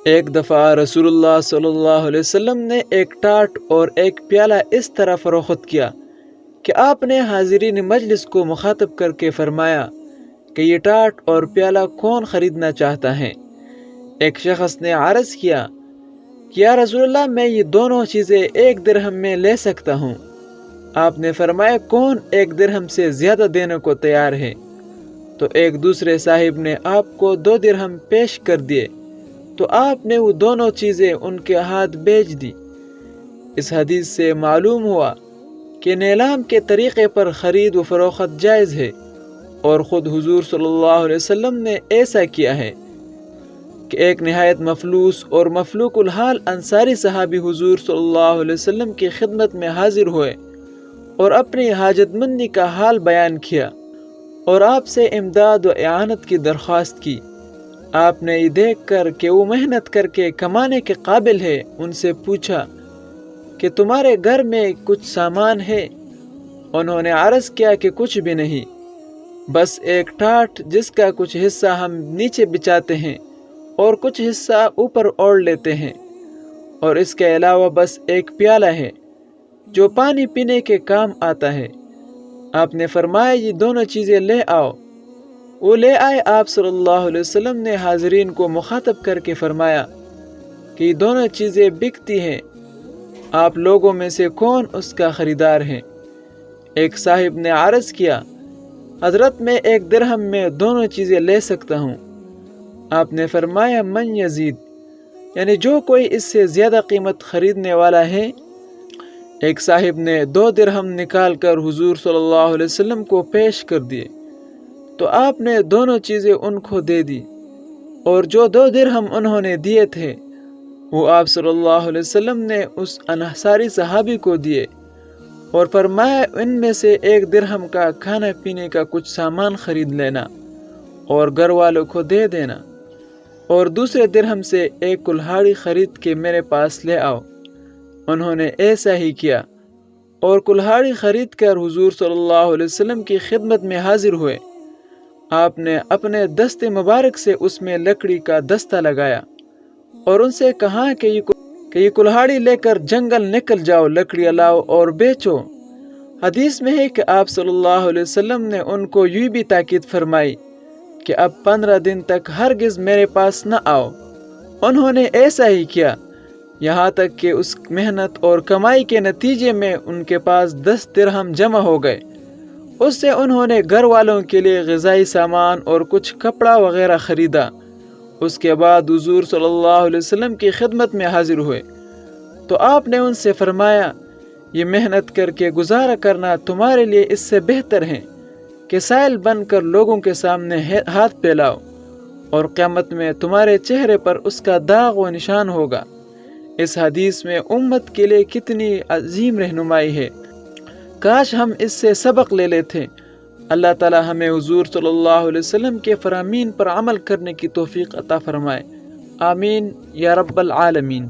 ایک دفعہ رسول اللہ صلی اللہ علیہ وسلم نے ایک ٹاٹ اور ایک پیالہ اس طرح فروخت کیا کہ آپ نے حاضرین مجلس کو مخاطب کر کے فرمایا کہ یہ ٹاٹ اور پیالہ کون خریدنا چاہتا ہے؟ ایک شخص نے عرض کیا کہ یا رسول اللہ، میں یہ دونوں چیزیں 1 درہم میں لے سکتا ہوں۔ آپ نے فرمایا کون 1 درہم سے زیادہ دینے کو تیار ہے؟ تو ایک دوسرے صاحب نے آپ کو 2 درہم پیش کر دیے، تو آپ نے وہ دونوں چیزیں ان کے ہاتھ بیچ دی۔ اس حدیث سے معلوم ہوا کہ نیلام کے طریقے پر خرید و فروخت جائز ہے، اور خود حضور صلی اللہ علیہ وسلم نے ایسا کیا ہے کہ ایک نہایت مفلوس اور مفلوک الحال انصاری صحابی حضور صلی اللہ علیہ وسلم کی خدمت میں حاضر ہوئے اور اپنی حاجت مندی کا حال بیان کیا اور آپ سے امداد و اعانت کی درخواست کی۔ آپ نے یہ دیکھ کر کہ وہ محنت کر کے کمانے کے قابل ہے، ان سے پوچھا کہ تمہارے گھر میں کچھ سامان ہے؟ انہوں نے عرض کیا کہ کچھ بھی نہیں، بس ایک ٹاٹ جس کا کچھ حصہ ہم نیچے بچھاتے ہیں اور کچھ حصہ اوپر اوڑھ لیتے ہیں، اور اس کے علاوہ بس ایک پیالہ ہے جو پانی پینے کے کام آتا ہے۔ آپ نے فرمایا یہ دونوں چیزیں لے آؤ۔ وہ لے آئے۔ آپ صلی اللہ علیہ وسلم نے حاضرین کو مخاطب کر کے فرمایا کہ یہ دونوں چیزیں بکتی ہیں، آپ لوگوں میں سے کون اس کا خریدار ہے؟ ایک صاحب نے عرض کیا حضرت، میں 1 درہم میں دونوں چیزیں لے سکتا ہوں۔ آپ نے فرمایا من یزید، یعنی جو کوئی اس سے زیادہ قیمت خریدنے والا ہے۔ ایک صاحب نے 2 درہم نکال کر حضور صلی اللہ علیہ وسلم کو پیش کر دیے، تو آپ نے دونوں چیزیں ان کو دے دی، اور جو 2 درہم انہوں نے دیے تھے وہ آپ صلی اللہ علیہ وسلم نے اس انصاری صحابی کو دیے، اور فرمایا ان میں سے 1 درہم کا کھانا پینے کا کچھ سامان خرید لینا اور گھر والوں کو دے دینا، اور دوسرے درہم سے 1 کلہاڑی خرید کے میرے پاس لے آؤ۔ انہوں نے ایسا ہی کیا، اور کلہاڑی خرید کر حضور صلی اللہ علیہ وسلم کی خدمت میں حاضر ہوئے۔ آپ نے اپنے دست مبارک سے اس میں لکڑی کا دستہ لگایا اور ان سے کہا کہ یہ کلہاڑی لے کر جنگل نکل جاؤ، لکڑیاں لاؤ اور بیچو۔ حدیث میں ہے کہ آپ صلی اللہ علیہ وسلم نے ان کو یوں بھی تاکید فرمائی کہ اب 15 دن تک ہرگز میرے پاس نہ آؤ۔ انہوں نے ایسا ہی کیا، یہاں تک کہ اس محنت اور کمائی کے نتیجے میں ان کے پاس 10 درہم جمع ہو گئے۔ اس سے انہوں نے گھر والوں کے لیے غذائی سامان اور کچھ کپڑا وغیرہ خریدا۔ اس کے بعد حضور صلی اللہ علیہ وسلم کی خدمت میں حاضر ہوئے، تو آپ نے ان سے فرمایا یہ محنت کر کے گزارا کرنا تمہارے لیے اس سے بہتر ہے کہ سائل بن کر لوگوں کے سامنے ہاتھ پھیلاؤ، اور قیامت میں تمہارے چہرے پر اس کا داغ و نشان ہوگا۔ اس حدیث میں امت کے لیے کتنی عظیم رہنمائی ہے، کاش ہم اس سے سبق لے لیتے۔ اللہ تعالی ہمیں حضور صلی اللہ علیہ وسلم کے فرامین پر عمل کرنے کی توفیق عطا فرمائے، آمین یا رب العالمین۔